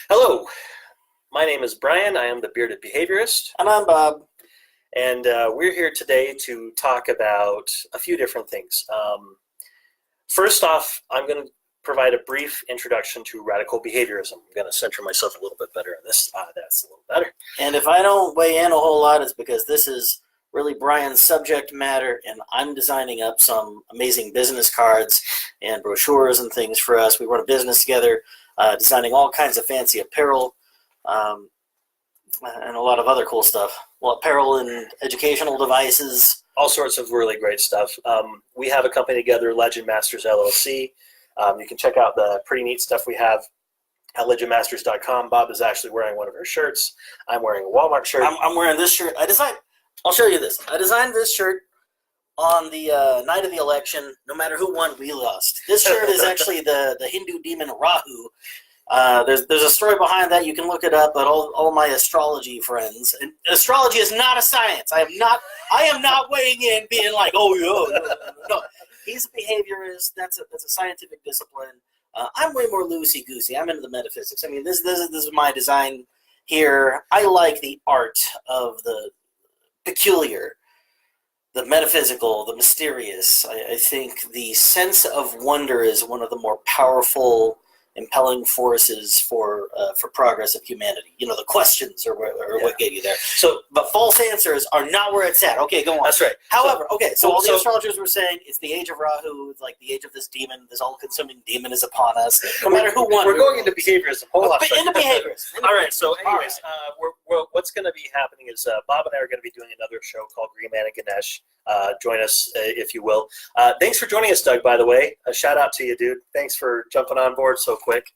Hello, my name is Brian. I am the Bearded Behaviorist. And I'm Bob. And we're here today to talk about a few different things. First off, I'm going to provide a brief introduction to Radical Behaviorism. I'm going to center myself a little bit better on this. That's a little better. And if I don't weigh in a whole lot, it's because this is really Brian's subject matter, and I'm designing up some amazing business cards and brochures and things for us. We run a business together, designing all kinds of fancy apparel and a lot of other cool stuff. Well, apparel and educational devices. All sorts of really great stuff. We have a company together, Legend Masters LLC. You can check out the pretty neat stuff we have at legendmasters.com. Bob is actually wearing one of our shirts. I'm wearing a Walmart shirt. I'm wearing this shirt. I'll show you this. I designed this shirt on the night of the election. No matter who won, we lost. This shirt is actually the Hindu demon Rahu. There's a story behind that. You can look it up. But all my astrology friends, and astrology is not a science. I am not weighing in, being like, oh yeah, no. He's a behaviorist. That's a scientific discipline. I'm way more loosey goosey. I'm into the metaphysics. I mean, this is my design here. I like the art of the peculiar, the metaphysical, the mysterious. I think the sense of wonder is one of the more powerful, impelling forces for progress of humanity. You know, the questions are what get you there. So, but false answers are not where it's at. Okay, go on. That's right. However, so all the astrologers were saying it's the age of Rahu. It's like the age of this demon. This all-consuming demon is upon us. No matter who won. We're going into behaviorism. Hold on. Into behaviorism. All right. So, anyways, what's going to be happening is Bob and I are going to be doing another show called Green Man and Ganesh. Join us, if you will. Thanks for joining us, Doug, by the way. A shout out to you, dude. Thanks for jumping on board so quick.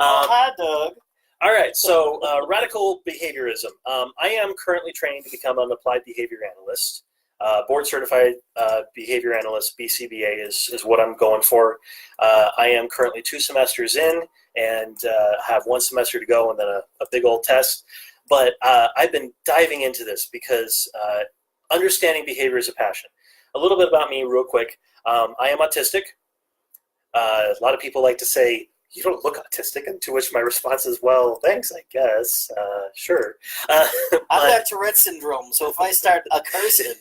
Hi, Doug. All right, so Radical Behaviorism. I am currently training to become an applied behavior analyst. Board certified behavior analyst, BCBA, is what I'm going for. I am currently 2 semesters in and have 1 semester to go and then a big old test. But I've been diving into this because understanding behavior is a passion. A little bit about me real quick. I am autistic. A lot of people like to say, you don't look autistic, and to which my response is, well, thanks, I guess. Sure. I've got Tourette syndrome, so if I start cursing,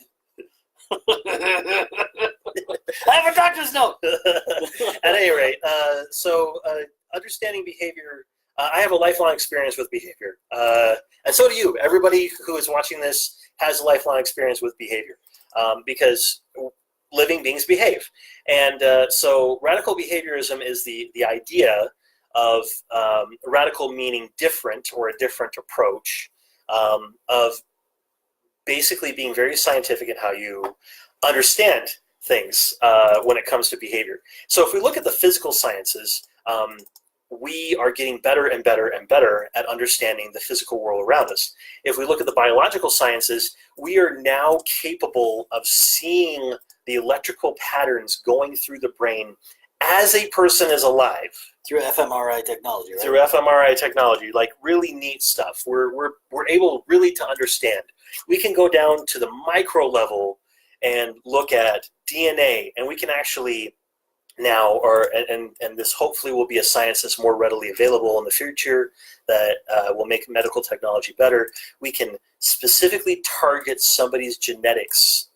I have a doctor's note. At any rate, understanding behavior, I have a lifelong experience with behavior. And so do you. Everybody who is watching this has a lifelong experience with behavior because living beings behave. And so radical behaviorism is the idea of radical meaning different or a different approach of basically being very scientific in how you understand things when it comes to behavior. So if we look at the physical sciences, we are getting better and better and better at understanding the physical world around us. If we look at the biological sciences, we are now capable of seeing the electrical patterns going through the brain as a person is alive. Through fMRI technology, right? Through fMRI technology, like really neat stuff. We're able really to understand. We can go down to the micro level and look at DNA, and we can actually now, and this hopefully will be a science that's more readily available in the future that will make medical technology better. We can specifically target somebody's genetics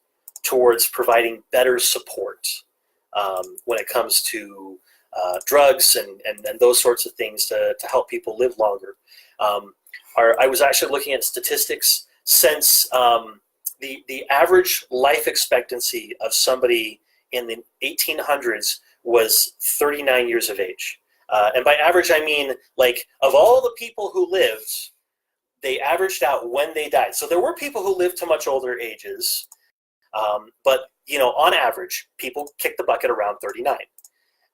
towards providing better support when it comes to drugs and those sorts of things to help people live longer. I was actually looking at statistics since the average life expectancy of somebody in the 1800s was 39 years of age. And by average, I mean, like, of all the people who lived, they averaged out when they died. So there were people who lived to much older ages, but, you know, on average, people kicked the bucket around 39.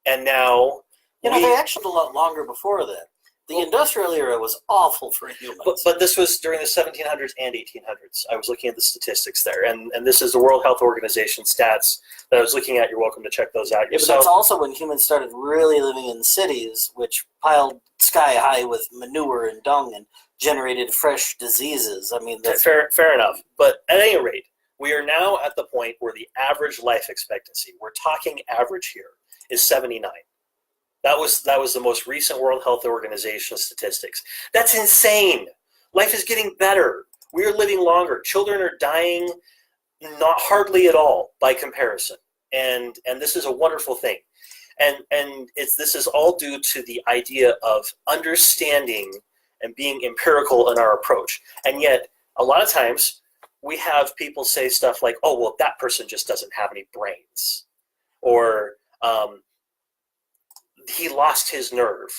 And now... they actually lived a lot longer before that. The industrial era was awful for humans. But this was during the 1700s and 1800s. I was looking at the statistics there. And this is the World Health Organization stats that I was looking at. You're welcome to check those out yourself. But that's also when humans started really living in cities, which piled sky high with manure and dung and generated fresh diseases. I mean, that's... Fair enough. But at any rate, we are now at the point where the average life expectancy, we're talking average here, is 79. That was the most recent World Health Organization statistics. That's insane. Life is getting better. We are living longer. Children are dying not hardly at all by comparison. And this is a wonderful thing. And this is all due to the idea of understanding and being empirical in our approach. And yet, a lot of times, we have people say stuff like, oh, well, that person just doesn't have any brains. Or he lost his nerve.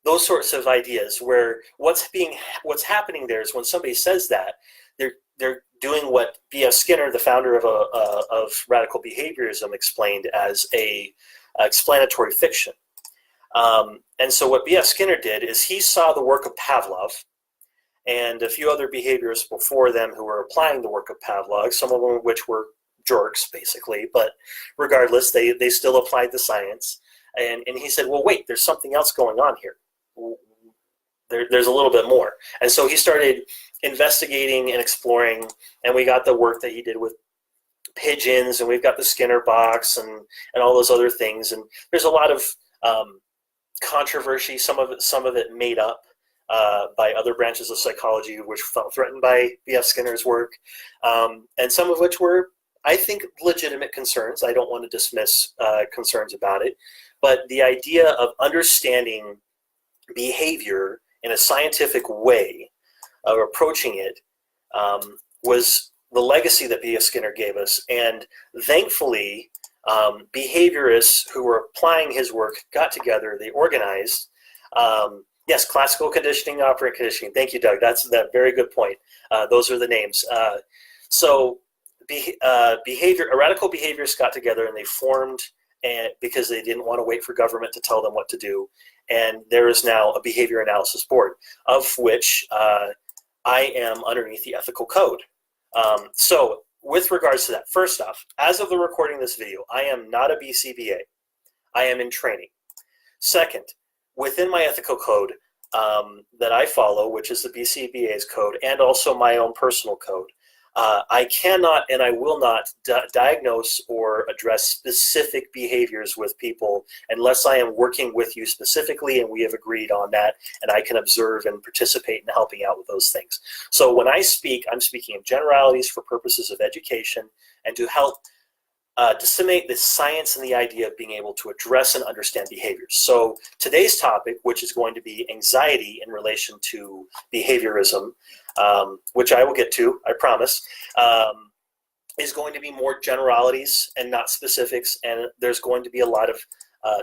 Those sorts of ideas where what's happening there is when somebody says that, they're doing what B.F. Skinner, the founder of Radical Behaviorism, explained as a explanatory fiction. And so what B.F. Skinner did is he saw the work of Pavlov and a few other behaviorists before them who were applying the work of Pavlov, some of them which were jerks, basically, but regardless, they still applied the science. And he said, well, wait, there's something else going on here. There's a little bit more. And so he started investigating and exploring, and we got the work that he did with pigeons, and we've got the Skinner box and all those other things. And there's a lot of controversy, some of it made up by other branches of psychology which felt threatened by B.F. Skinner's work, and some of which were, I think, legitimate concerns. I don't want to dismiss concerns about it, but the idea of understanding behavior in a scientific way of approaching it was the legacy that B.F. Skinner gave us. And thankfully, behaviorists who were applying his work got together, they organized. Yes, classical conditioning, operant conditioning. Thank you, Doug. That's that very good point. Those are the names. So radical behaviorists got together and they formed, because they didn't want to wait for government to tell them what to do. And there is now a behavior analysis board, of which I am underneath the ethical code. So with regards to that, first off, as of the recording of this video, I am not a BCBA. I am in training. Second, within my ethical code that I follow, which is the BCBA's code, and also my own personal code, I cannot and I will not diagnose or address specific behaviors with people unless I am working with you specifically and we have agreed on that, and I can observe and participate in helping out with those things. So when I speak, I'm speaking in generalities for purposes of education and to help disseminate the science and the idea of being able to address and understand behaviors. So today's topic, which is going to be anxiety in relation to behaviorism, which I will get to, I promise, is going to be more generalities and not specifics, and there's going to be a lot of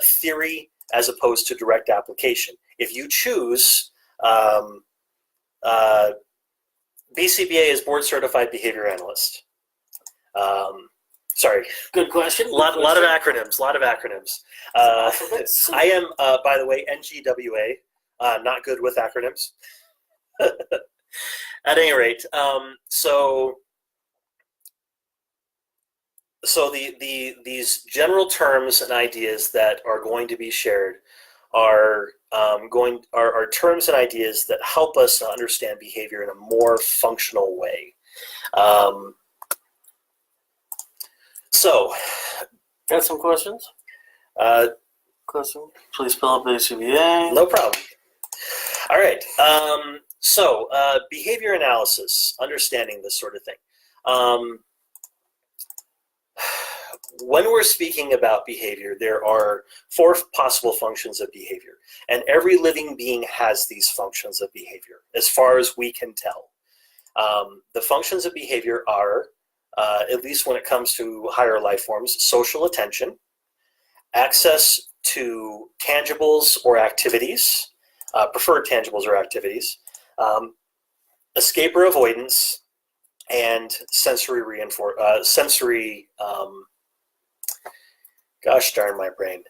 theory as opposed to direct application. If you choose, BCBA is Board Certified Behavior Analyst. Sorry. Good question. A lot of acronyms. I am, by the way, NGWA. Not good with acronyms. At any rate, so these general terms and ideas that are going to be shared are terms and ideas that help us to understand behavior in a more functional way. So, got some questions? Question? Please spell out BCBA. No problem. All right. So, behavior analysis, understanding this sort of thing. When we're speaking about behavior, there are 4 possible functions of behavior, and every living being has these functions of behavior, as far as we can tell. The functions of behavior are, at least when it comes to higher life forms, social attention, access to tangibles or activities, preferred tangibles or activities, escape or avoidance, and sensory gosh darn my brain.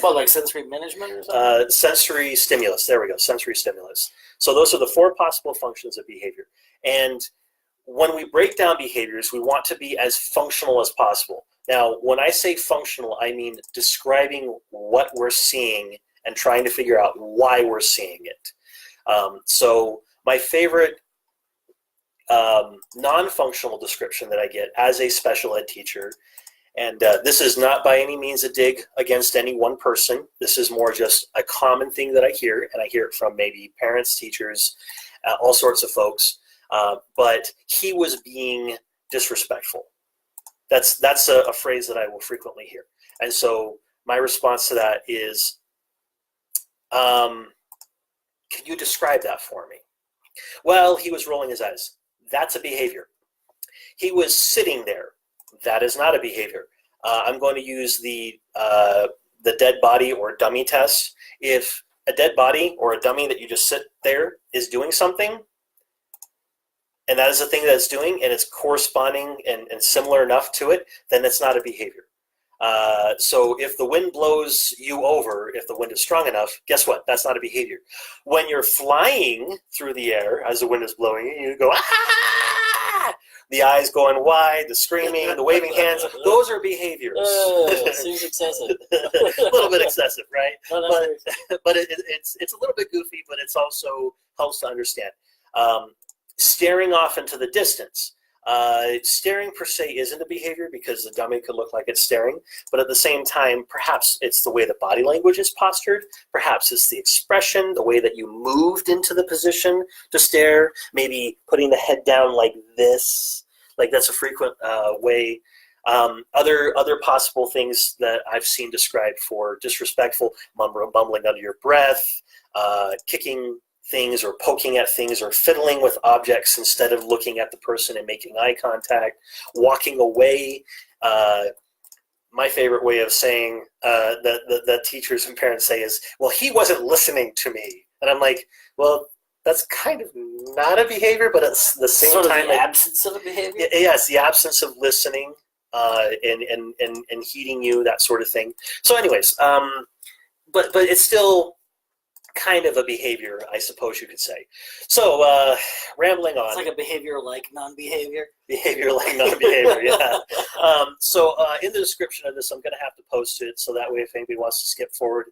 Like sensory management or something? Sensory stimulus. There we go, sensory stimulus. So those are the 4 possible functions of behavior. And when we break down behaviors, we want to be as functional as possible. Now, when I say functional, I mean describing what we're seeing and trying to figure out why we're seeing it. So my favorite non-functional description that I get as a special ed teacher, And this is not by any means a dig against any one person. This is more just a common thing that I hear, and I hear it from maybe parents, teachers, all sorts of folks. But he was being disrespectful. That's a phrase that I will frequently hear. And so my response to that is, can you describe that for me? Well, he was rolling his eyes. That's a behavior. He was sitting there. That is not a behavior. I'm going to use the dead body or dummy test. If a dead body or a dummy that you just sit there is doing something, and that is the thing that it's doing, and it's corresponding and similar enough to it, then it's not a behavior. So if the wind blows you over, if the wind is strong enough, guess what? That's not a behavior. When you're flying through the air as the wind is blowing, you go, ah! The eyes going wide, the screaming, the waving hands, those are behaviors. Seems excessive. A little bit excessive, right? No, but it's a little bit goofy, but it's also helps to understand. Staring off into the distance. Staring per se isn't a behavior because the dummy could look like it's staring, but at the same time, perhaps it's the way the body language is postured, perhaps it's the expression, the way that you moved into the position to stare, maybe putting the head down like this, like that's a frequent way. Other possible things that I've seen described for disrespectful, mumbling under your breath, kicking things or poking at things or fiddling with objects instead of looking at the person and making eye contact, walking away. My favorite way of saying that teachers and parents say is, well, he wasn't listening to me. And I'm like, well, that's kind of not a behavior, but at the same sort of time, the absence of a behavior. Yes, the absence of listening and heeding you, that sort of thing. So anyways, but it's still kind of a behavior, I suppose you could say. So, rambling on. It's like a behavior like non-behavior. Behavior like non-behavior, yeah. So, in the description of this, I'm going to have to post it, so that way if anybody wants to skip forward,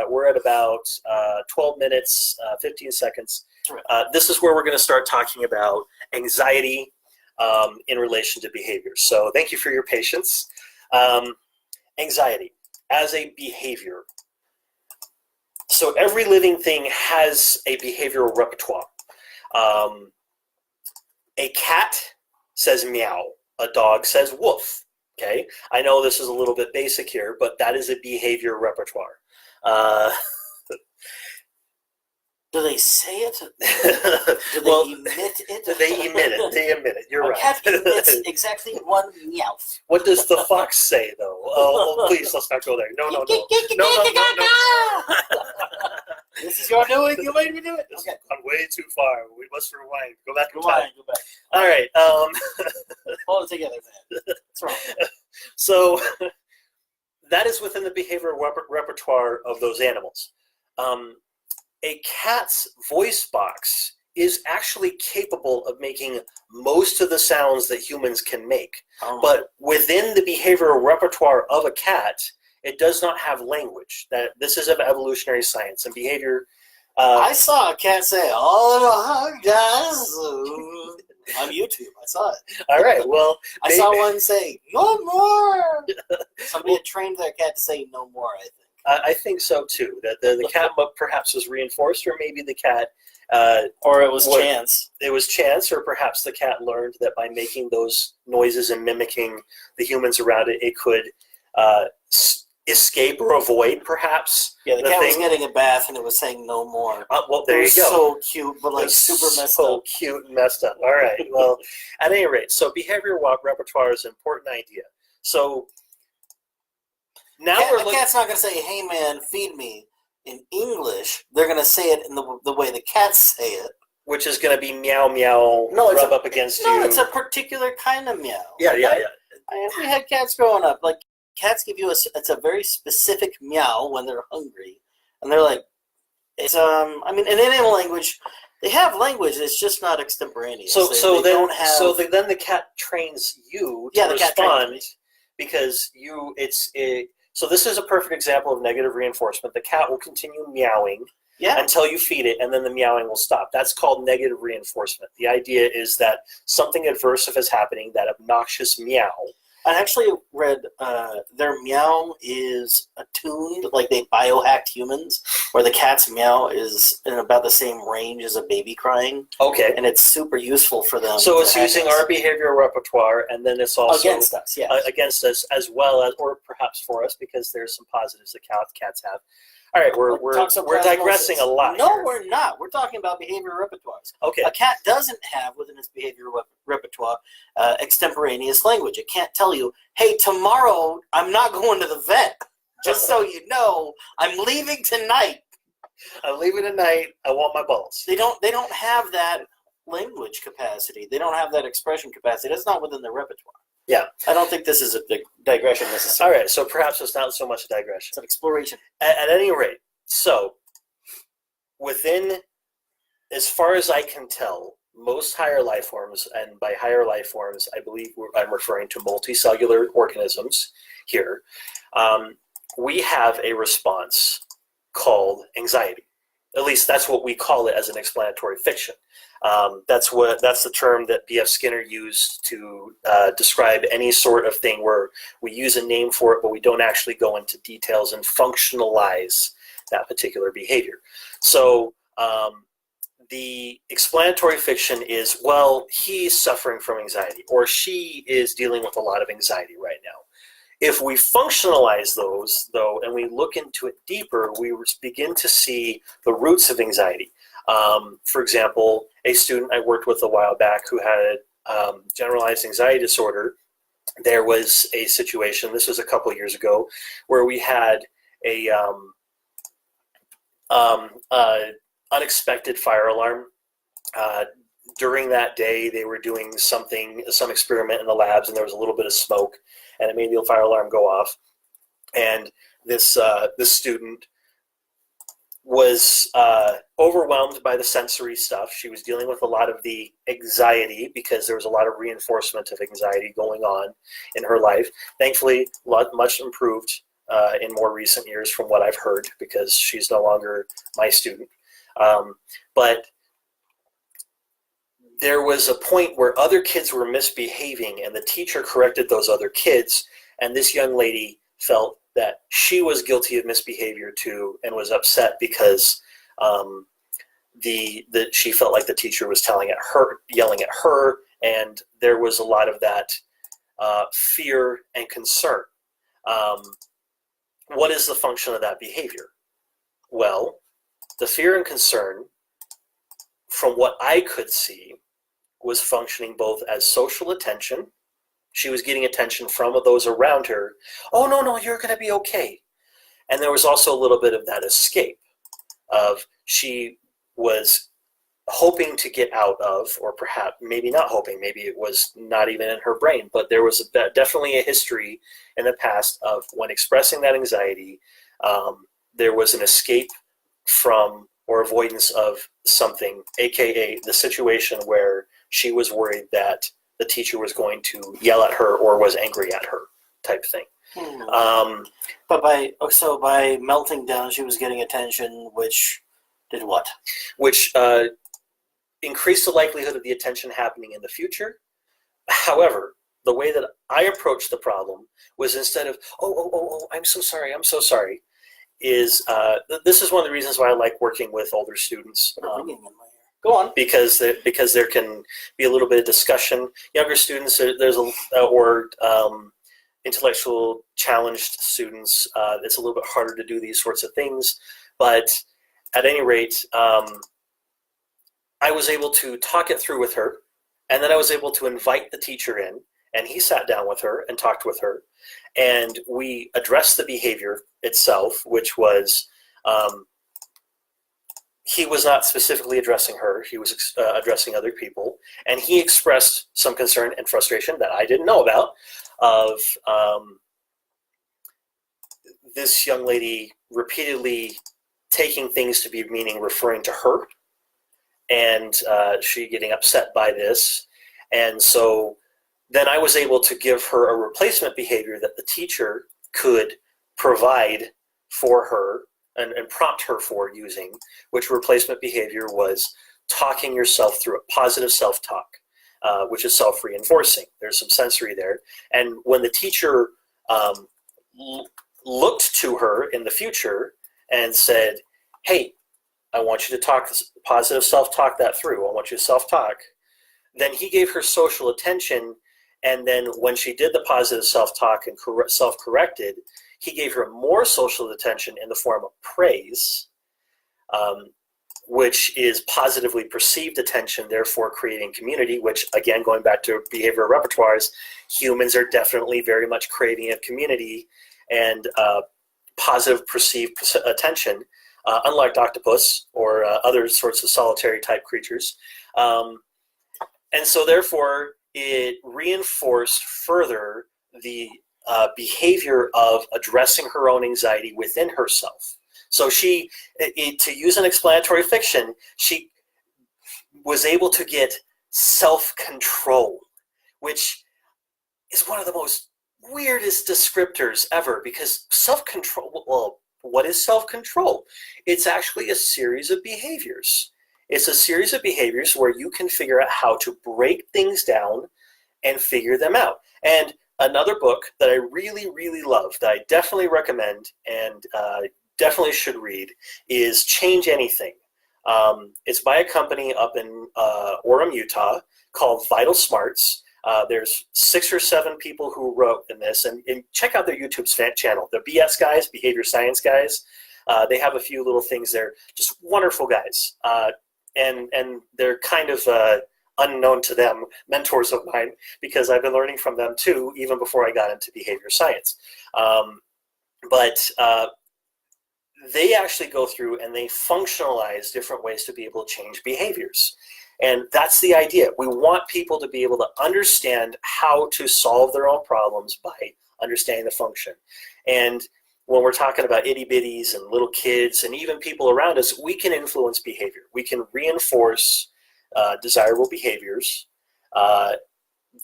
we're at about 12 minutes, 15 seconds. This is where we're going to start talking about anxiety in relation to behavior. So, thank you for your patience. Anxiety as a behavior. So every living thing has a behavioral repertoire. A cat says meow. A dog says woof. Okay, I know this is a little bit basic here, but that is a behavior repertoire. Do they say it? Do they emit it? They emit it. They emit it. You're right. A cat emits exactly one meow. What does the fox say, though? Oh, please, let's not go there. No. This is your doing. You made me do it. It's gone way too far. We must rewind. Go back. Go back. All right. Hold it together, man. What's wrong? So that is within the behavioral repertoire of those animals. A cat's voice box is actually capable of making most of the sounds that humans can make. But within the behavioral repertoire of a cat, it does not have language. This is of evolutionary science and behavior. I saw a cat say, "Oh, guys," on YouTube. I saw it. All right. Well, I saw one say, "No more." Somebody had trained their cat to say "no more." I think. I think so too. That the cat perhaps was reinforced, or maybe the cat, or it was chance. It was chance, or perhaps the cat learned that by making those noises and mimicking the humans around it, it could escape or avoid, perhaps. Yeah, the cat was getting a bath and it was saying "no more." Well, there you go. So cute, but like super messed up. So cute and messed up. All right. Well, at any rate, so behavioral repertoire is an important idea. So. Now the cat's not going to say, "Hey man, feed me," in English. They're going to say it in the way the cats say it, which is going to be meow meow. No, rub up against you. No, it's a particular kind of meow. Yeah. We had cats growing up. Like cats give you it's a very specific meow when they're hungry, and they're like, it's I mean, in animal language, they have language. It's just not extemporaneous. So then the cat trains you to respond because So this is a perfect example of negative reinforcement. The cat will continue meowing until you feed it, and then the meowing will stop. That's called negative reinforcement. The idea is that something adversive is happening, that obnoxious meow. I actually read their meow is attuned, like they biohacked humans, where the cat's meow is in about the same range as a baby crying. Okay. And it's super useful for them. So it's using our behavioral repertoire, and then it's also against us, yes. Against us as well as, or perhaps for us, because there's some positives that cats have. All right, we're digressing a lot. No, here. we're not. We're talking about behavioral repertoires. Okay. A cat doesn't have within its behavioral repertoire extemporaneous language. It can't tell you, hey, tomorrow I'm not going to the vet. Just so you know, I'm leaving tonight. I'm leaving tonight. I want my balls. They don't have that language capacity. They don't have that expression capacity. That's not within their repertoire. Yeah. I don't think this is a digression necessarily. All right, so perhaps it's not so much a digression. It's an exploration. At any rate, so within, as far as I can tell, most higher life forms, and by higher life forms, I believe I'm referring to multicellular organisms here, we have a response called anxiety. At least that's what we call it as an explanatory fiction. That's the term that B.F. Skinner used to describe any sort of thing where we use a name for it, but we don't actually go into details and functionalize that particular behavior. So the explanatory fiction is, well, he's suffering from anxiety, or she is dealing with a lot of anxiety right now. If we functionalize those, though, and we look into it deeper, we begin to see the roots of anxiety. For example, a student I worked with a while back who had generalized anxiety disorder, there was a situation, this was a couple of years ago, where we had a unexpected fire alarm. During that day, they were doing some experiment in the labs, and there was a little bit of smoke, and it made the fire alarm go off. And this student was overwhelmed by the sensory stuff. She was dealing with a lot of the anxiety because there was a lot of reinforcement of anxiety going on in her life. Thankfully, much improved in more recent years from what I've heard, because she's no longer my student. But there was a point where other kids were misbehaving, and the teacher corrected those other kids, and this young lady felt that she was guilty of misbehavior too, and was upset because she felt like the teacher was yelling at her, and there was a lot of that fear and concern. What is the function of that behavior? Well, the fear and concern, from what I could see, was functioning both as social attention. She was getting attention from those around her. Oh, no, you're going to be okay. And there was also a little bit of that escape of she was hoping to get out of, or perhaps maybe not hoping, maybe it was not even in her brain, but there was definitely a history in the past of when expressing that anxiety, there was an escape from or avoidance of something, aka the situation where she was worried that the teacher was going to yell at her or was angry at her, type thing. But by melting down, she was getting attention, which did what? Which increased the likelihood of the attention happening in the future. However, the way that I approached the problem was, instead of, oh, I'm so sorry, is this is one of the reasons why I like working with older students. Go on. Because there can be a little bit of discussion. Younger students, or intellectual challenged students, it's a little bit harder to do these sorts of things. But at any rate, I was able to talk it through with her, and then I was able to invite the teacher in, and he sat down with her and talked with her, and we addressed the behavior itself, which was he was not specifically addressing her. He was addressing other people, and he expressed some concern and frustration that I didn't know about of this young lady repeatedly taking things to be referring to her, and she getting upset by this. And so then I was able to give her a replacement behavior that the teacher could provide for her and prompt her for using, which replacement behavior was talking yourself through it, positive self-talk. which is self-reinforcing. There's some sensory there. And when the teacher looked to her in the future and said, hey, I want you to talk positive self-talk that through. I want you to self-talk. Then he gave her social attention, and then when she did the positive self-talk and self-corrected, he gave her more social attention in the form of praise, which is positively perceived attention, therefore creating community, which, again, going back to behavioral repertoires, humans are definitely very much craving a community and positive perceived attention, unlike octopus or other sorts of solitary type creatures. And so therefore, it reinforced further the behavior of addressing her own anxiety within herself. So she, to use an explanatory fiction, she was able to get self-control, which is one of the most weirdest descriptors ever, because self-control, well, what is self-control? It's actually a series of behaviors. It's a series of behaviors where you can figure out how to break things down and figure them out. And another book that I really, really love, that I definitely recommend and definitely should read, is Change Anything. It's by a company up in Orem, Utah, called Vital Smarts. There's 6 or 7 people who wrote in this, and check out their YouTube channel. The BS guys, Behavior Science guys. They have a few little things there. Just wonderful guys. And they're kind of unknown to them, mentors of mine, because I've been learning from them too, even before I got into behavior science. But they actually go through and they functionalize different ways to be able to change behaviors. And that's the idea. We want people to be able to understand how to solve their own problems by understanding the function. And when we're talking about itty bitties and little kids and even people around us, we can influence behavior. We can reinforce desirable behaviors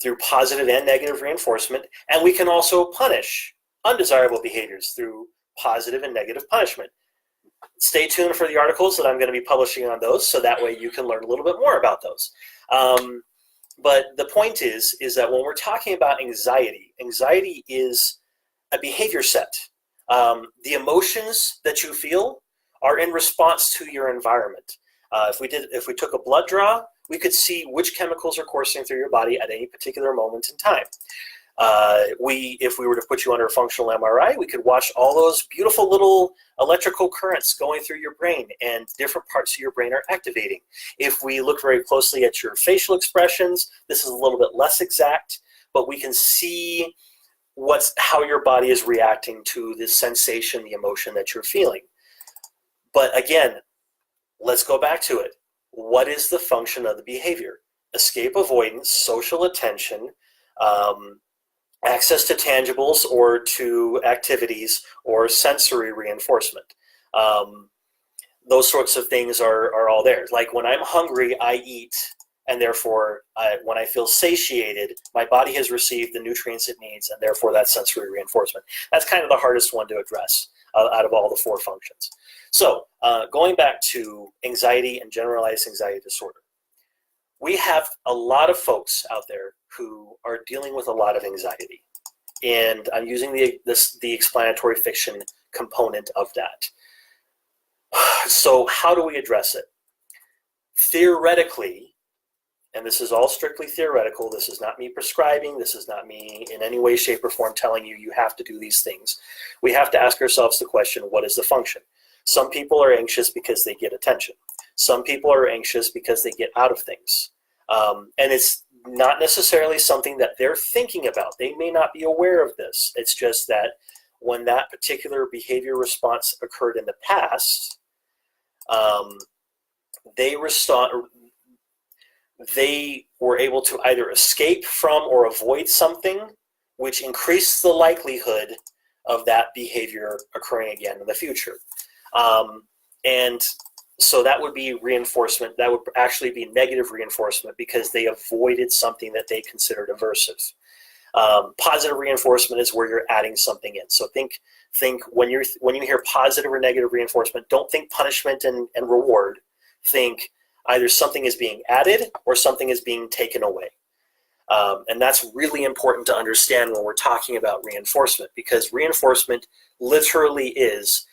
through positive and negative reinforcement. And we can also punish undesirable behaviors through positive and negative punishment. Stay tuned for the articles that I'm going to be publishing on those, so that way you can learn a little bit more about those. But the point is that when we're talking about anxiety, anxiety is a behavior set. The emotions that you feel are in response to your environment. If we took a blood draw, we could see which chemicals are coursing through your body at any particular moment in time. If we were to put you under a functional MRI, we could watch all those beautiful little electrical currents going through your brain, and different parts of your brain are activating. If we look very closely at your facial expressions, this is a little bit less exact, but we can see how your body is reacting to this sensation, the emotion that you're feeling. But again, let's go back to it. What is the function of the behavior? Escape avoidance, social attention, access to tangibles or to activities, or sensory reinforcement. Those sorts of things are all there. Like when I'm hungry, I eat, and therefore when I feel satiated, my body has received the nutrients it needs, and therefore that's sensory reinforcement. That's kind of the hardest one to address out of all the 4 functions. So going back to anxiety and generalized anxiety disorder, we have a lot of folks out there who are dealing with a lot of anxiety. And I'm using the explanatory fiction component of that. So how do we address it? Theoretically, and this is all strictly theoretical, this is not me prescribing, this is not me in any way, shape, or form telling you you have to do these things. We have to ask ourselves the question, what is the function? Some people are anxious because they get attention. Some people are anxious because they get out of things. And it's not necessarily something that they're thinking about. They may not be aware of this. It's just that when that particular behavior response occurred in the past, they were able to either escape from or avoid something, which increased the likelihood of that behavior occurring again in the future. And so that would be reinforcement. That would actually be negative reinforcement because they avoided something that they considered aversive. Positive reinforcement is where you're adding something in. So think when you hear positive or negative reinforcement, don't think punishment and reward. Think either something is being added or something is being taken away. And that's really important to understand when we're talking about reinforcement, because reinforcement literally is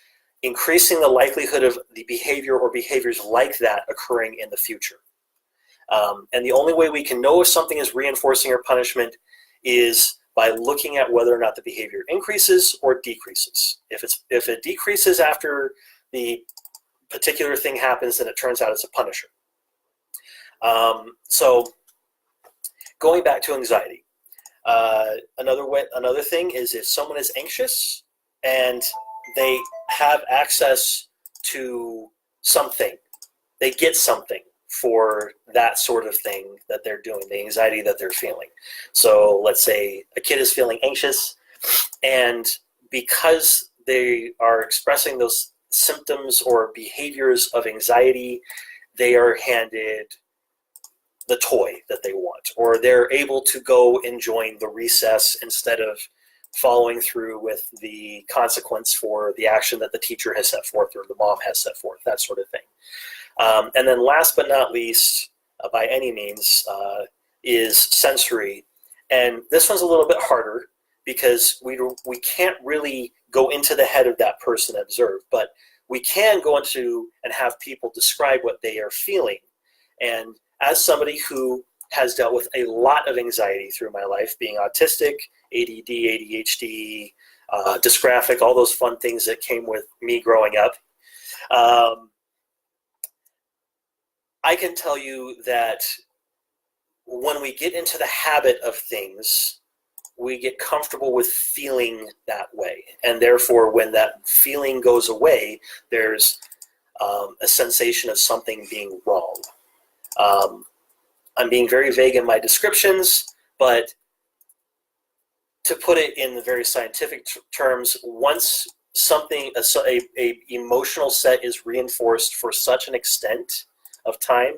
increasing the likelihood of the behavior or behaviors like that occurring in the future. And the only way we can know if something is reinforcing or punishment is by looking at whether or not the behavior increases or decreases. If it decreases after the particular thing happens, then it turns out it's a punisher. So going back to anxiety, another thing is if someone is anxious and they have access to something, they get something for that sort of thing that they're doing, the anxiety that they're feeling. So let's say a kid is feeling anxious, and because they are expressing those symptoms or behaviors of anxiety, they are handed the toy that they want, or they're able to go and join the recess instead of following through with the consequence for the action that the teacher has set forth or the mom has set forth, that sort of thing. And then last but not least, by any means, is sensory. And this one's a little bit harder because we can't really go into the head of that person and observe, but we can go into and have people describe what they are feeling. And as somebody who has dealt with a lot of anxiety through my life, being autistic, ADD, ADHD, dysgraphic, all those fun things that came with me growing up, I can tell you that when we get into the habit of things, we get comfortable with feeling that way. And therefore, when that feeling goes away, there's a sensation of something being wrong. I'm being very vague in my descriptions, but to put it in very scientific terms, once something, a emotional set is reinforced for such an extent of time,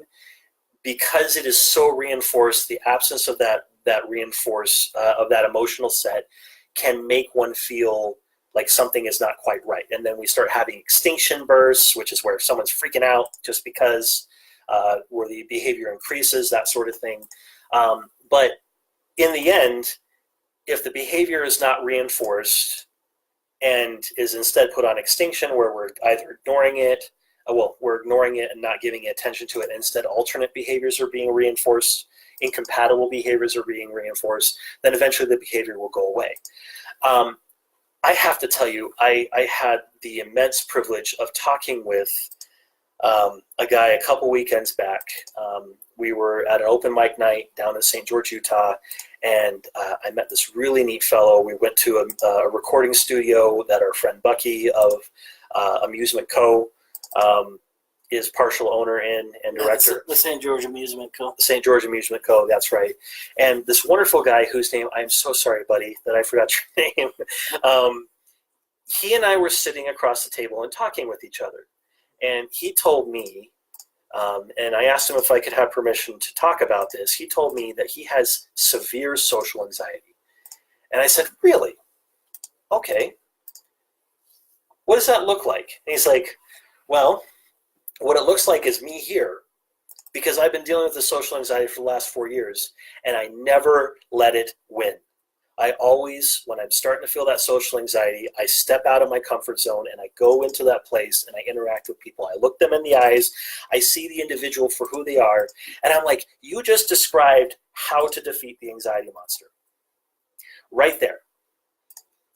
because it is so reinforced, the absence of that emotional set can make one feel like something is not quite right. And then we start having extinction bursts, which is where someone's freaking out just because where the behavior increases, that sort of thing. But in the end, if the behavior is not reinforced and is instead put on extinction, where we're either ignoring it, we're ignoring it and not giving attention to it. Instead, alternate behaviors are being reinforced, incompatible behaviors are being reinforced, then eventually the behavior will go away. I have to tell you, I had the immense privilege of talking with a guy a couple weekends back. We were at an open mic night down in St. George, Utah, and I met this really neat fellow. We went to a recording studio that our friend Bucky of Amusement Co. Is partial owner in and director. The St. George Amusement Co. The St. George Amusement Co., that's right. And this wonderful guy whose name, I'm so sorry, buddy, that I forgot your name. He and I were sitting across the table and talking with each other. And he told me, and I asked him if I could have permission to talk about this. He told me that he has severe social anxiety. And I said, really? Okay. What does that look like? And he's like, well, what it looks like is me here, because I've been dealing with the social anxiety for the last 4 years, and I never let it win. I always, when I'm starting to feel that social anxiety, I step out of my comfort zone and I go into that place and I interact with people. I look them in the eyes, I see the individual for who they are, and I'm like, you just described how to defeat the anxiety monster. Right there.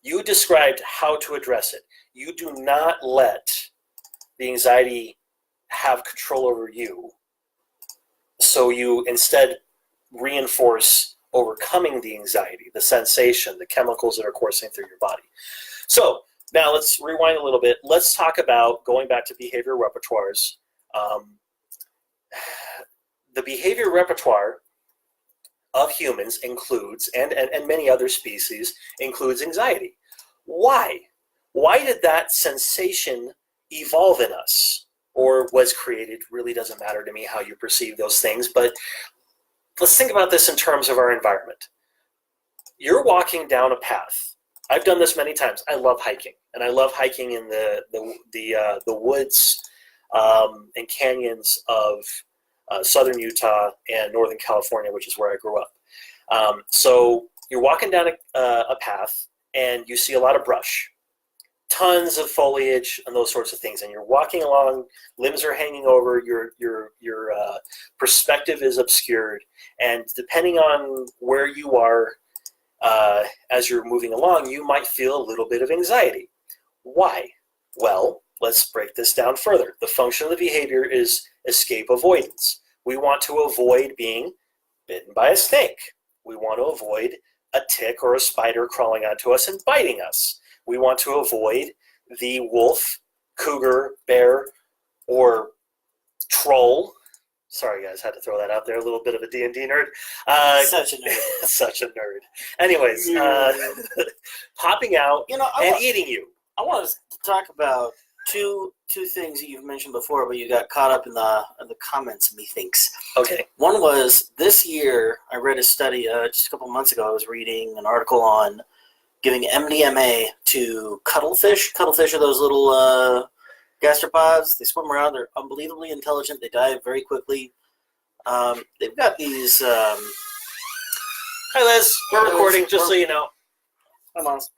You described how to address it. You do not let the anxiety have control over you. So you instead reinforce overcoming the anxiety, the sensation, the chemicals that are coursing through your body. So now let's rewind a little bit. Let's talk about going back to behavior repertoires. The behavior repertoire of humans includes, and many other species, includes anxiety. Why? Why did that sensation evolve in us? Or was created? Really doesn't matter to me how you perceive those things, but let's think about this in terms of our environment. You're walking down a path. I've done this many times. I love hiking, and I love hiking in the woods and canyons of southern Utah and northern California, which is where I grew up. So you're walking down a path, and you see a lot of brush, tons of foliage, and those sorts of things. And you're walking along, limbs are hanging over, your perspective is obscured, and depending on where you are as you're moving along, you might feel a little bit of anxiety. Why? Well, let's break this down further. The function of the behavior is escape avoidance. We want to avoid being bitten by a snake. We want to avoid a tick or a spider crawling onto us and biting us. We want to avoid the wolf, cougar, bear, or troll. Sorry, guys, had to throw that out there. A little bit of a D&D nerd. Such a nerd. Such a nerd. Anyways, popping out and eating you. I want to talk about two things that you've mentioned before, but you got caught up in the comments, methinks. Okay. One was this year, I read a study just a couple months ago. I was reading an article on giving MDMA to cuttlefish. Cuttlefish are those little gastropods. They swim around. They're unbelievably intelligent. They dive very quickly. They've got these... Hi, Liz. We're recording, just so you know. Hi, Miles.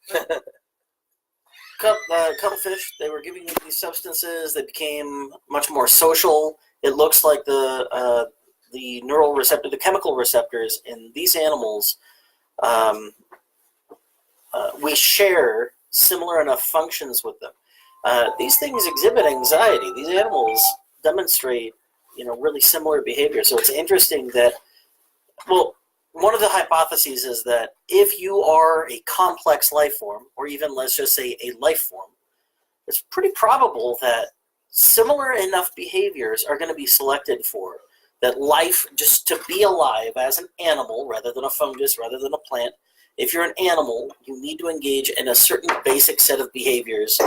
Cuttlefish, they were giving these substances. They became much more social. It looks like the neural receptor, the chemical receptors in these animals, we share similar enough functions with them. These things exhibit anxiety. These animals demonstrate, really similar behavior. So it's interesting that, well, one of the hypotheses is that if you are a complex life form, or even let's just say a life form, it's pretty probable that similar enough behaviors are going to be selected for that life, just to be alive as an animal rather than a fungus, rather than a plant. If you're an animal, you need to engage in a certain basic set of behaviors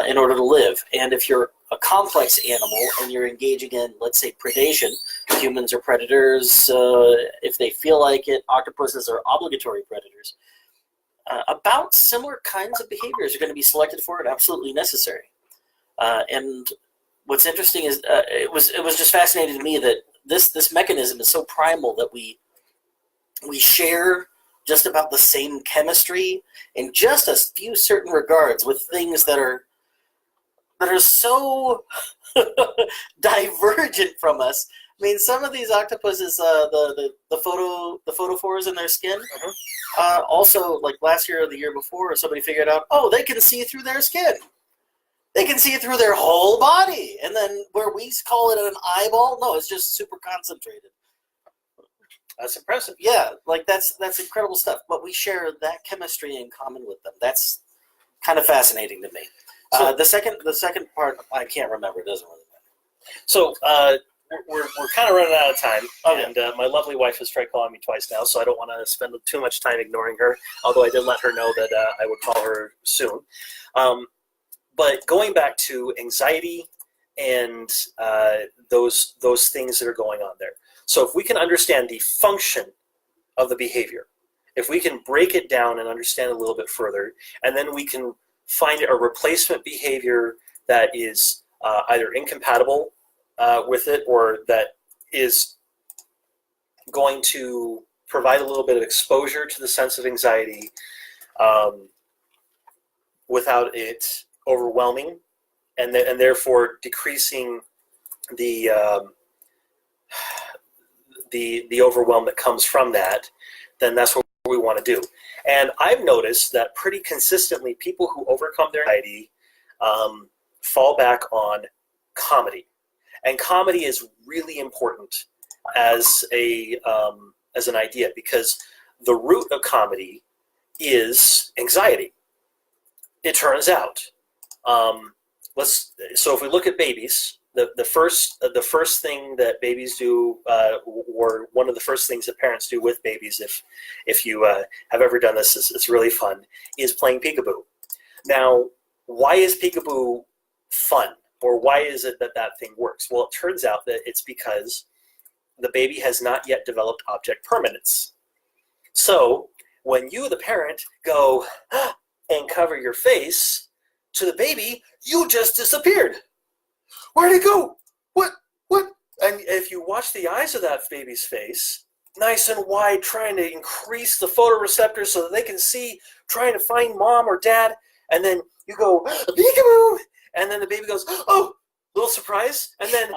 in order to live. And if you're a complex animal and you're engaging in, let's say, predation, humans are predators, if they feel like it, octopuses are obligatory predators, about similar kinds of behaviors are going to be selected for and absolutely necessary. And what's interesting is it was just fascinating to me that this mechanism is so primal that we share just about the same chemistry in just a few certain regards with things that are so divergent from us. I mean, some of these octopuses, the photophores in their skin, also, like last year or the year before, somebody figured out, they can see through their skin. They can see through their whole body. And then where we call it an eyeball, no, it's just super concentrated. That's impressive. Yeah, like that's incredible stuff. But we share that chemistry in common with them. That's kind of fascinating to me. So, the second part I can't remember. It doesn't really matter. So we're kind of running out of time, and my lovely wife has tried calling me twice now, so I don't want to spend too much time ignoring her. Although I did let her know that I would call her soon. But going back to anxiety and those things that are going on there. So if we can understand the function of the behavior, if we can break it down and understand a little bit further, and then we can find a replacement behavior that is either incompatible with it or that is going to provide a little bit of exposure to the sense of anxiety without it overwhelming and therefore decreasing the overwhelm that comes from that, then that's what we want to do. And I've noticed that pretty consistently people who overcome their anxiety fall back on comedy. And comedy is really important as an idea because the root of comedy is anxiety. It turns out. So if we look at babies, the first thing that babies do, or one of the first things that parents do with babies, if you have ever done this, it's really fun, is playing peekaboo. Now, why is peekaboo fun, or why is it that thing works? Well, it turns out that it's because the baby has not yet developed object permanence. So when you, the parent, go and cover your face to the baby, you just disappeared. Where'd it go? What? And if you watch the eyes of that baby's face, nice and wide, trying to increase the photoreceptors so that they can see, trying to find mom or dad. And then you go, peekaboo! And then the baby goes, oh, little surprise. And then,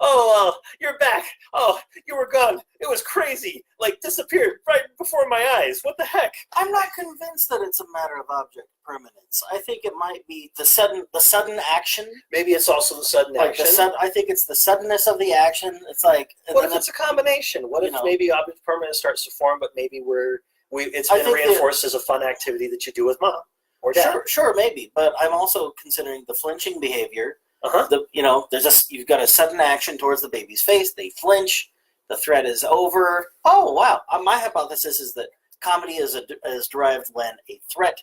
oh, you're back. Oh, you were gone. It was crazy. Like, disappeared right before my eyes. What the heck? I'm not convinced that it's a matter of object permanence. I think it might be the sudden action. Maybe it's also the sudden action. I think it's the suddenness of the action. It's like, what if it's a combination? What if maybe object permanence starts to form, but maybe it's been reinforced as a fun activity that you do with mom or dad? Sure, maybe. But I'm also considering the flinching behavior. You've got a sudden action towards the baby's face. They flinch. The threat is over. Oh wow! My hypothesis is that comedy is derived when a threat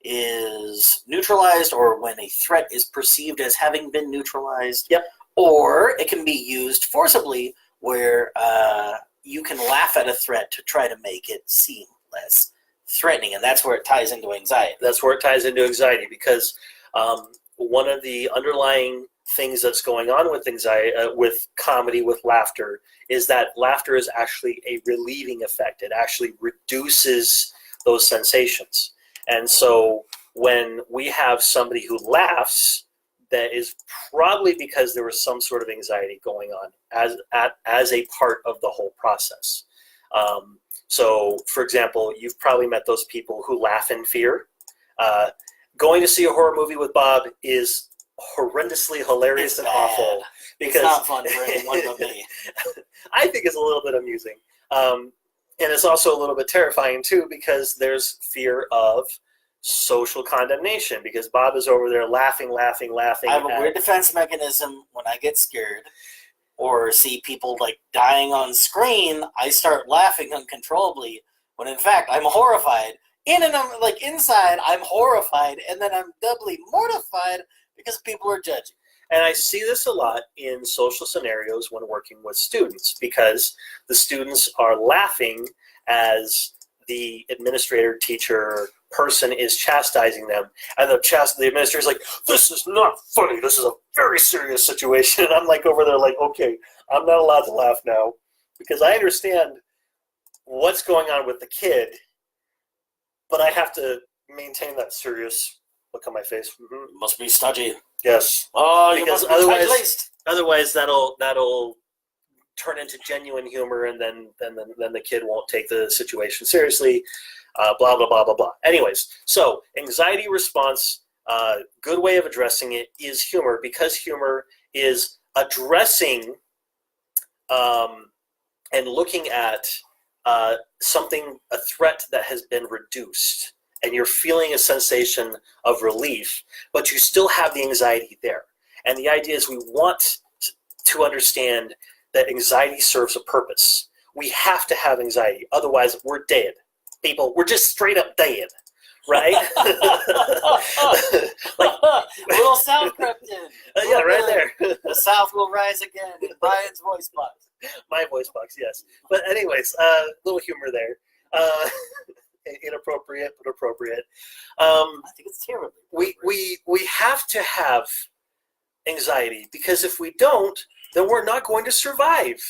is neutralized, or when a threat is perceived as having been neutralized. Yep. Or it can be used forcibly, where you can laugh at a threat to try to make it seem less threatening, and that's where it ties into anxiety. That's where it ties into anxiety, because one of the underlying things that's going on with anxiety, with comedy, with laughter, is that laughter is actually a relieving effect. It actually reduces those sensations. And so when we have somebody who laughs, that is probably because there was some sort of anxiety going on as a part of the whole process. So, for example, you've probably met those people who laugh in fear. Going to see a horror movie with Bob is horrendously hilarious and awful. Because it's not fun for anyone but me. I think it's a little bit amusing. And it's also a little bit terrifying, too, because there's fear of social condemnation, because Bob is over there laughing. I have a weird defense mechanism when I get scared or see people like dying on screen. I start laughing uncontrollably when in fact I'm horrified. Inside I'm horrified, and then I'm doubly mortified because people are judging. And I see this a lot in social scenarios when working with students, because the students are laughing as the administrator, teacher, person is chastising them, and the administrator is like, this is not funny, this is a very serious situation. And I'm like over there like, okay, I'm not allowed to laugh now, because I understand what's going on with the kid, but I have to maintain that serious look on my face. Mm-hmm. Must be stodgy. Yes. Oh, because you must be tight-laced. Otherwise that'll turn into genuine humor, and then the kid won't take the situation seriously. Blah blah blah blah blah. Anyways, so anxiety response, good way of addressing it is humor, because humor is addressing and looking at a threat that has been reduced, and you're feeling a sensation of relief, but you still have the anxiety there. And the idea is we want to understand that anxiety serves a purpose. We have to have anxiety, otherwise we're dead. People, we're just straight up dead, right? Little South crept in. Yeah, right there. The South will rise again in Brian's voice box. My voice box, yes. But anyways, little humor there. Inappropriate, but appropriate. I think it's terrible. We have to have anxiety, because if we don't, then we're not going to survive.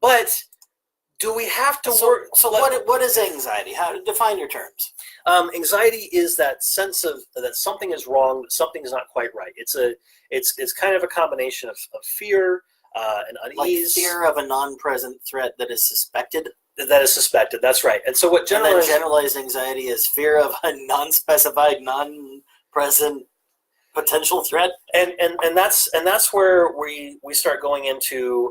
But do we have to work? So what is anxiety? How define your terms? Anxiety is that sense of that something is wrong, that something is not quite right. It's kind of a combination of fear and unease. Like fear of a non-present threat that is suspected. That is suspected. That's right. And so what generalized anxiety is fear of a non-specified, non-present potential threat. And that's where we start going into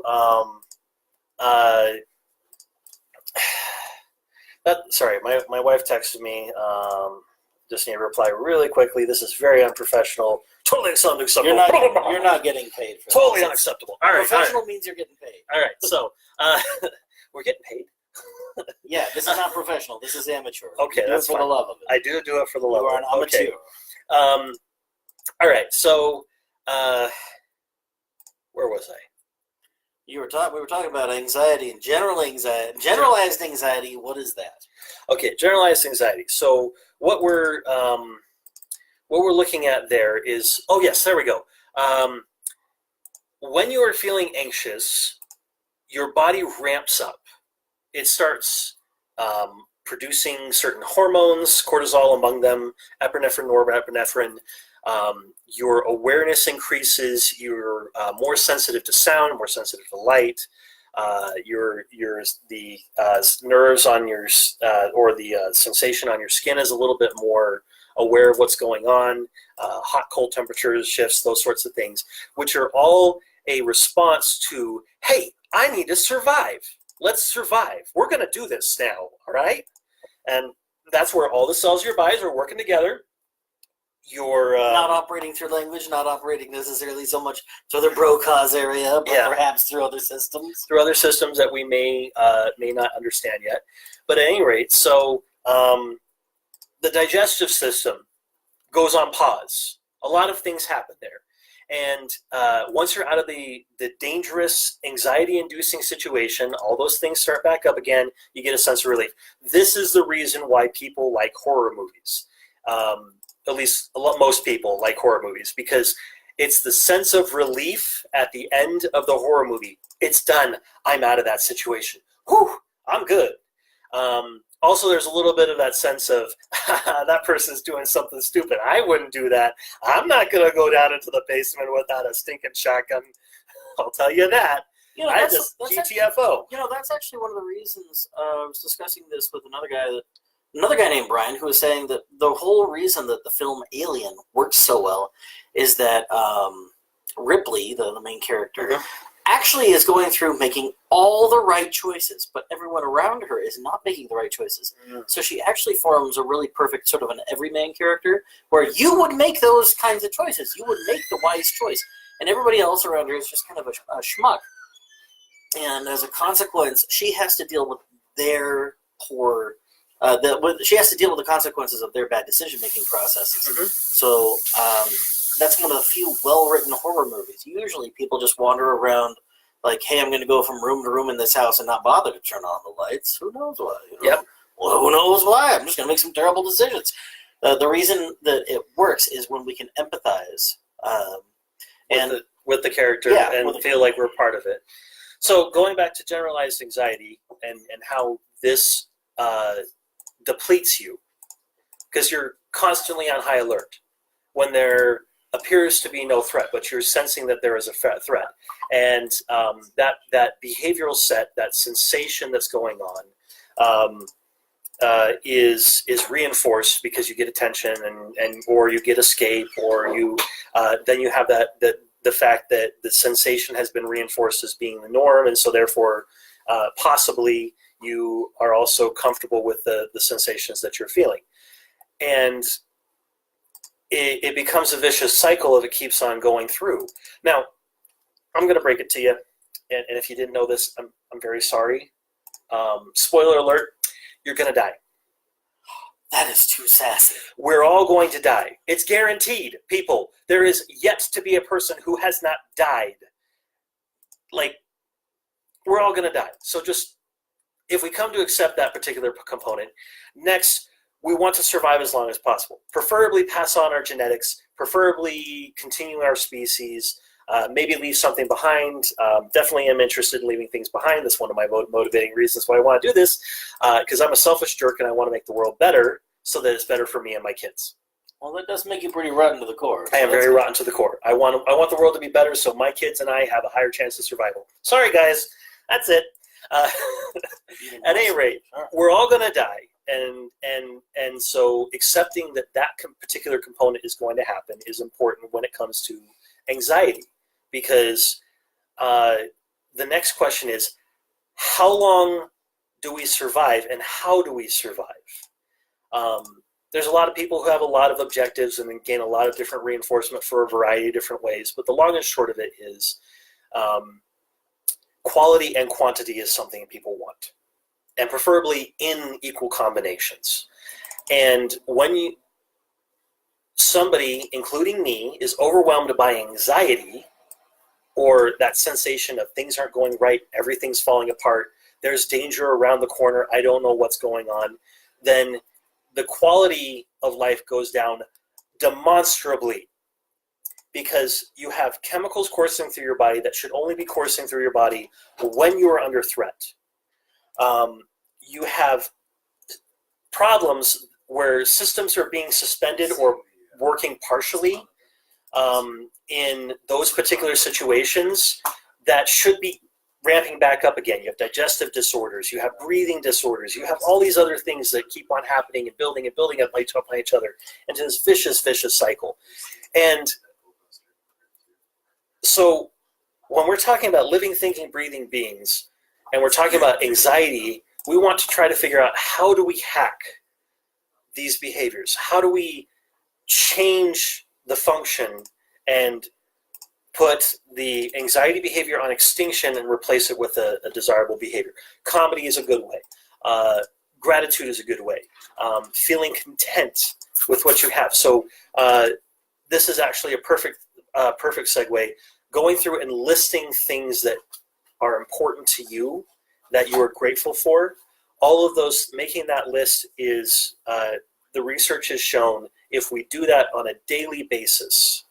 sorry, my wife texted me. Just need to reply really quickly. This is very unprofessional. Totally unacceptable. You're not getting paid for totally this. unacceptable. All right. Professional means you're getting paid. All right. So we're getting paid. Yeah, this is not professional. This is amateur. Okay, that's for the love of it. I do it for the love of it. You are an amateur. Okay. All right. So where was I? We were talking about anxiety and generalized anxiety. What is that? Okay, generalized anxiety. So what we're looking at there is, oh yes, there we go. When you are feeling anxious, your body ramps up. It starts producing certain hormones, cortisol among them, epinephrine, norepinephrine. Your awareness increases. You're more sensitive to sound, more sensitive to light. The nerves on your or the sensation on your skin is a little bit more aware of what's going on. Hot, cold temperatures, shifts, those sorts of things, which are all a response to, hey, I need to survive. Let's survive. We're going to do this now, all right? And that's where all the cells of your bodies are working together. You're not operating through language, not operating necessarily so much through the Brokaw's area, but perhaps through other systems. Through other systems that we may not understand yet. But at any rate, so the digestive system goes on pause. A lot of things happen there. And once you're out of the dangerous, anxiety-inducing situation, all those things start back up again, you get a sense of relief. This is the reason why people like horror movies. At least most people like horror movies, because it's the sense of relief at the end of the horror movie. It's done. I'm out of that situation. Whew, I'm good. Also, there's a little bit of that sense of, that person's doing something stupid. I wouldn't do that. I'm not going to go down into the basement without a stinking shotgun. I'll tell you that. That's GTFO. That's actually one of the reasons I was discussing this with another guy named Brian, who was saying that the whole reason that the film Alien works so well is that Ripley, the main character, actually is going through making all the right choices, but everyone around her is not making the right choices. So she actually forms a really perfect sort of an everyman character where you would make those kinds of choices. You would make the wise choice, and everybody else around her is just kind of a schmuck. And as a consequence, she has to deal with their poor... she has to deal with the consequences of their bad decision-making processes. So that's one of the few well-written horror movies. Usually people just wander around like, hey, I'm going to go from room to room in this house and not bother to turn on the lights. Who knows why? Yep. Well, who knows why? I'm just going to make some terrible decisions. The reason that it works is when we can empathize. With the character and feel like we're part of it. So going back to generalized anxiety and how this depletes you, because you're constantly on high alert when there appears to be no threat, but you're sensing that there is a threat. And that behavioral set, that sensation that's going on, is reinforced because you get attention and or you get escape, or you then you have the fact that the sensation has been reinforced as being the norm, and so therefore possibly you are also comfortable with the sensations that you're feeling. And it becomes a vicious cycle if it keeps on going through. Now, I'm going to break it to you, and if you didn't know this, I'm very sorry. Spoiler alert, you're going to die. That is too sassy. We're all going to die. It's guaranteed, people. There is yet to be a person who has not died. Like, we're all going to die. So just, if we come to accept that particular component, next, we want to survive as long as possible. Preferably pass on our genetics, preferably continue our species, maybe leave something behind. Definitely am interested in leaving things behind. That's one of my motivating reasons why I want to do this, because I'm a selfish jerk and I want to make the world better so that it's better for me and my kids. Well, that does make you pretty rotten to the core. I am very rotten to the core. I want the world to be better so my kids and I have a higher chance of survival. Sorry, guys. That's it. At any rate, we're all going to die. And so accepting that particular component is going to happen is important when it comes to anxiety, because the next question is, how long do we survive and how do we survive? There's a lot of people who have a lot of objectives and gain a lot of different reinforcement for a variety of different ways, but the long and short of it is quality and quantity is something people want, and preferably in equal combinations. And when somebody, including me, is overwhelmed by anxiety or that sensation of things aren't going right, everything's falling apart, there's danger around the corner, I don't know what's going on, then the quality of life goes down demonstrably. because you have chemicals coursing through your body that should only be coursing through your body when you are under threat. You have problems where systems are being suspended or working partially in those particular situations that should be ramping back up again. You have digestive disorders, you have breathing disorders, you have all these other things that keep on happening and building up on each other into this vicious cycle. And so when we're talking about living, thinking, breathing beings, and we're talking about anxiety, we want to try to figure out, how do we hack these behaviors? How do we change the function and put the anxiety behavior on extinction and replace it with a desirable behavior? Comedy is a good way. Gratitude is a good way. Feeling content with what you have. So this is actually a perfect segue. Going through and listing things that are important to you, that you are grateful for. All of those, making that list is, the research has shown, if we do that on a daily basis,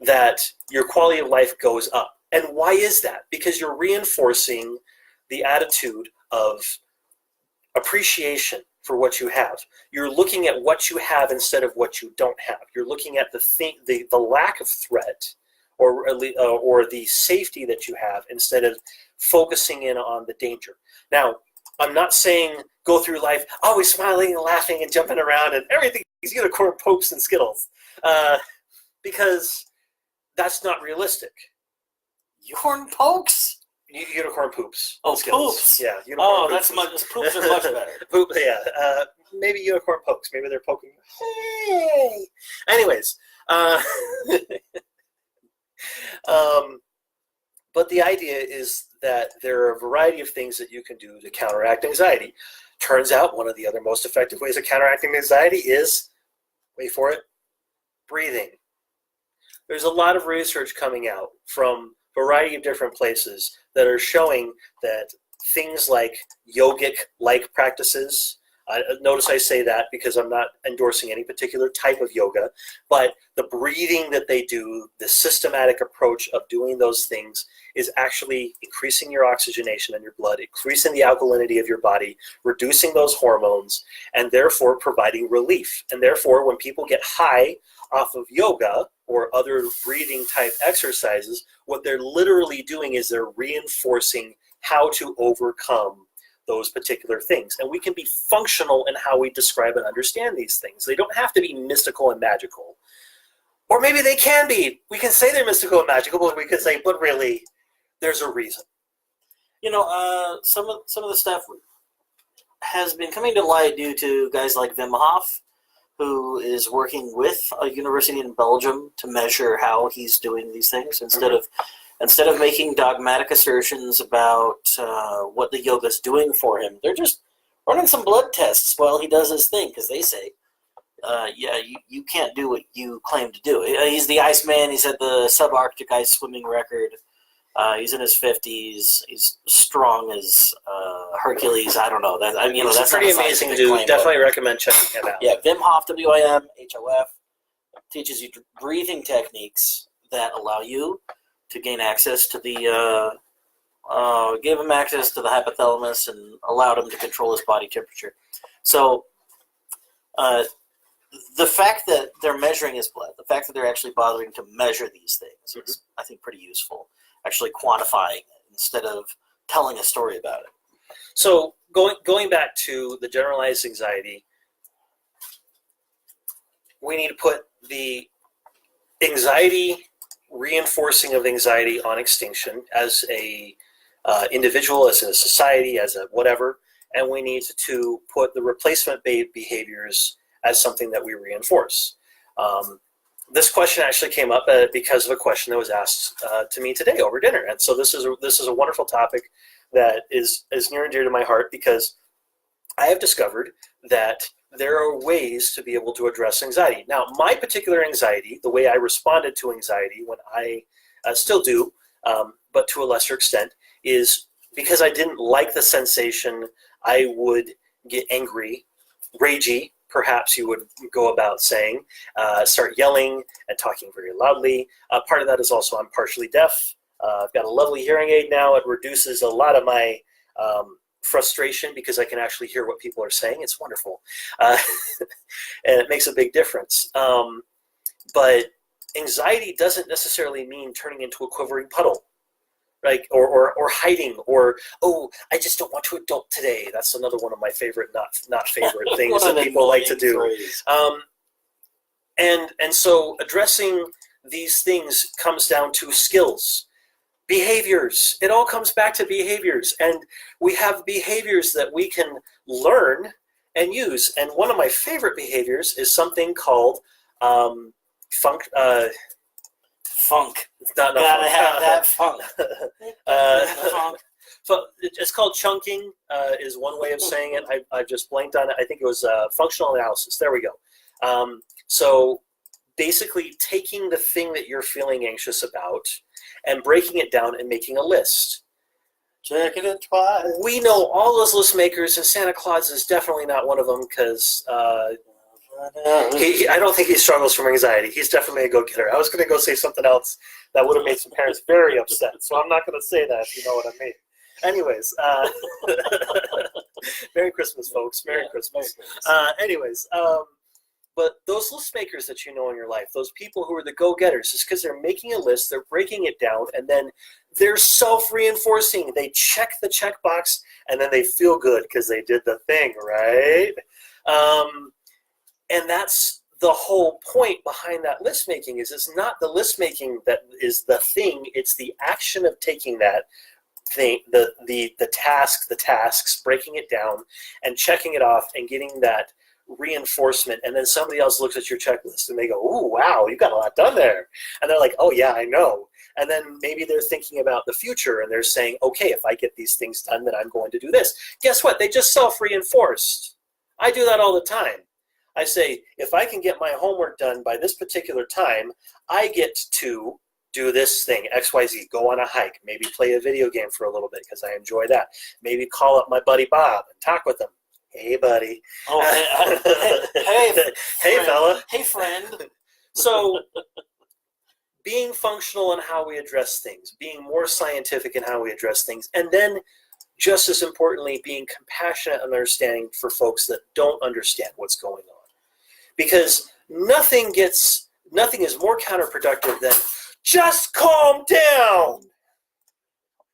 that your quality of life goes up. And why is that? Because you're reinforcing the attitude of appreciation for what you have. You're looking at what you have instead of what you don't have. You're looking at the lack of threat or the safety that you have instead of focusing in on the danger. Now, I'm not saying go through life always smiling and laughing and jumping around and everything is unicorn pokes and Skittles, because that's not realistic. Unicorn pokes? Unicorn poops. Oh, Skittles. poops. Yeah. Unicorn that's poops. poops are much better. Poop, yeah. Maybe unicorn pokes. Maybe they're poking. Hey. Anyways, but the idea is that there are a variety of things that you can do to counteract anxiety. Turns out one of the other most effective ways of counteracting anxiety is, wait for it, breathing. There's a lot of research coming out from a variety of different places that are showing that things like yogic-like practices, notice I say that because I'm not endorsing any particular type of yoga, but the breathing that they do, the systematic approach of doing those things is actually increasing your oxygenation in your blood, increasing the alkalinity of your body, reducing those hormones, and therefore providing relief. And therefore, when people get high off of yoga or other breathing type exercises, what they're literally doing is they're reinforcing how to overcome those particular things. And we can be functional in how we describe and understand these things. They don't have to be mystical and magical. Or maybe they can be. We can say they're mystical and magical, but we could say, but really, there's a reason. You know, some of the stuff has been coming to light due to guys like Wim Hof, who is working with a university in Belgium to measure how he's doing these things instead of making dogmatic assertions about what the yoga's doing for him. They're just running some blood tests while he does his thing, because they say, you can't do what you claim to do. He's the Iceman. He's had the subarctic ice swimming record. He's in his 50s. He's strong as Hercules. I don't know. He's that's a pretty amazing dude. Claim, definitely recommend checking him out. Yeah, Wim Hof, WIM-HOF, teaches you breathing techniques that allow you to gain access to gave him access to the hypothalamus and allowed him to control his body temperature. So the fact that they're measuring his blood, the fact that they're actually bothering to measure these things is, I think, pretty useful. Actually quantifying it instead of telling a story about it. So going back to the generalized anxiety, we need to put the anxiety, reinforcing of anxiety on extinction as a individual, as a society, as a whatever, and we need to put the replacement behaviors as something that we reinforce. This question actually came up because of a question that was asked to me today over dinner, and so this is a wonderful topic that is near and dear to my heart, because I have discovered that there are ways to be able to address anxiety. Now, my particular anxiety, the way I responded to anxiety when I still do, but to a lesser extent, is because I didn't like the sensation. I would get angry, ragey, perhaps you would go about saying, start yelling and talking very loudly. Part of that is also I'm partially deaf. I've got a lovely hearing aid now. It reduces a lot of my frustration because I can actually hear what people are saying. It's wonderful. And it makes a big difference. But anxiety doesn't necessarily mean turning into a quivering puddle. Like, or hiding, or, oh, I just don't want to adult today. That's another one of my favorite, not favorite things that people like to do. And so addressing these things comes down to skills, behaviors. It all comes back to behaviors. And we have behaviors that we can learn and use. And one of my favorite behaviors is something called funk. Gotta have that funk. It's called chunking, is one way of saying it. I just blanked on it. I think it was functional analysis. There we go. So basically taking the thing that you're feeling anxious about and breaking it down and making a list. Checking it twice. We know all those list makers, and Santa Claus is definitely not one of them because I don't think he struggles from anxiety. He's definitely a go-getter. I was going to go say something else that would have made some parents very upset, so I'm not going to say that, if you know what I mean. Anyways, Merry Christmas, folks. Merry Christmas. Anyways, but those list makers that you know in your life, those people who are the go-getters, is because they're making a list, they're breaking it down, and then they're self-reinforcing. They check the checkbox, and then they feel good because they did the thing, right? And that's the whole point behind that list making. Is it's not the list making that is the thing, it's the action of taking that thing, the tasks, breaking it down and checking it off and getting that reinforcement. And then somebody else looks at your checklist and they go, "Ooh, wow, you got a lot done there." And they're like, "Oh yeah, I know." And then maybe they're thinking about the future and they're saying, "Okay, if I get these things done, then I'm going to do this." Guess what? They just self-reinforced. I do that all the time. I say, if I can get my homework done by this particular time, I get to do this thing, XYZ, go on a hike, maybe play a video game for a little bit because I enjoy that. Maybe call up my buddy Bob and talk with him. Hey, buddy. Oh, hey, fella. Hey, friend. So being functional in how we address things, being more scientific in how we address things, and then just as importantly, being compassionate and understanding for folks that don't understand what's going on. Because nothing is more counterproductive than just calm down.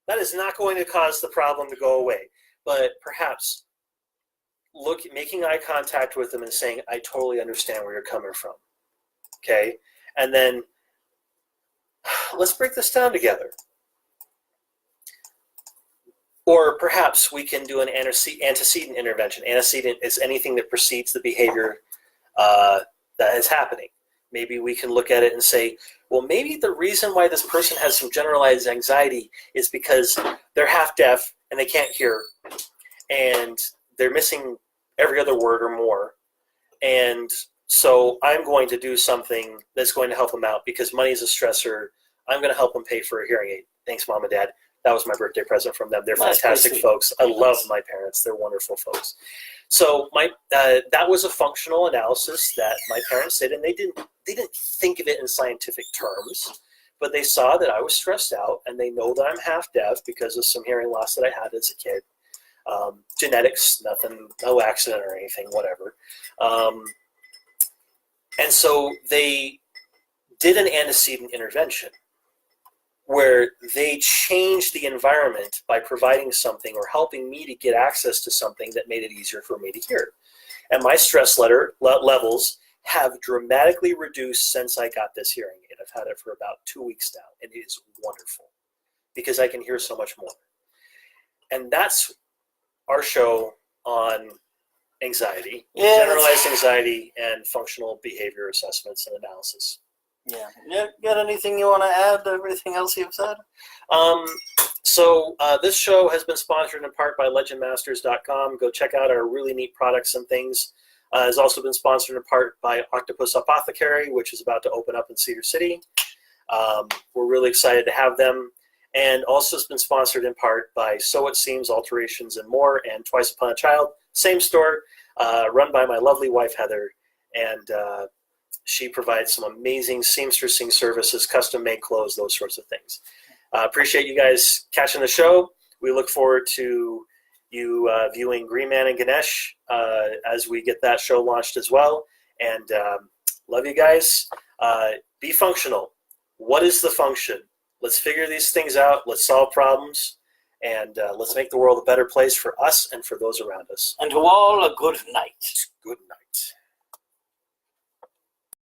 That is not going to cause the problem to go away. But perhaps making eye contact with them and saying, "I totally understand where you're coming from." Okay? And then let's break this down together. Or perhaps we can do an antecedent intervention. Antecedent is anything that precedes the behavior that is happening. Maybe we can look at it and say, well, maybe the reason why this person has some generalized anxiety is because they're half deaf and they can't hear, and they're missing every other word or more. And so I'm going to do something that's going to help them out because money is a stressor. I'm going to help them pay for a hearing aid. Thanks, Mom and Dad. That was my birthday present from them. They're fantastic folks. I love my parents. They're wonderful folks. So that was a functional analysis that my parents did, and they didn't think of it in scientific terms, but they saw that I was stressed out, and they know that I'm half deaf because of some hearing loss that I had as a kid. Genetics, nothing, no accident or anything, whatever. And so they did an antecedent intervention where they changed the environment by providing something or helping me to get access to something that made it easier for me to hear. And my stress levels have dramatically reduced since I got this hearing aid. I've had it for about 2 weeks now, and it is wonderful because I can hear so much more. And that's our show on anxiety, generalized anxiety, and functional behavior assessments and analysis. Yeah. Got anything you want to add to everything else you've said? So this show has been sponsored in part by legendmasters.com. Go check out our really neat products and things. Has also been sponsored in part by Octopus Apothecary, which is about to open up in Cedar City. We're really excited to have them. And also has been sponsored in part by So It Seems, Alterations, and More, and Twice Upon a Child. Same store, run by my lovely wife, Heather, and she provides some amazing seamstressing services, custom-made clothes, those sorts of things. Appreciate you guys catching the show. We look forward to you viewing Green Man and Ganesh as we get that show launched as well. And love you guys. Be functional. What is the function? Let's figure these things out. Let's solve problems. And let's make the world a better place for us and for those around us. And to all, a good night. Good night.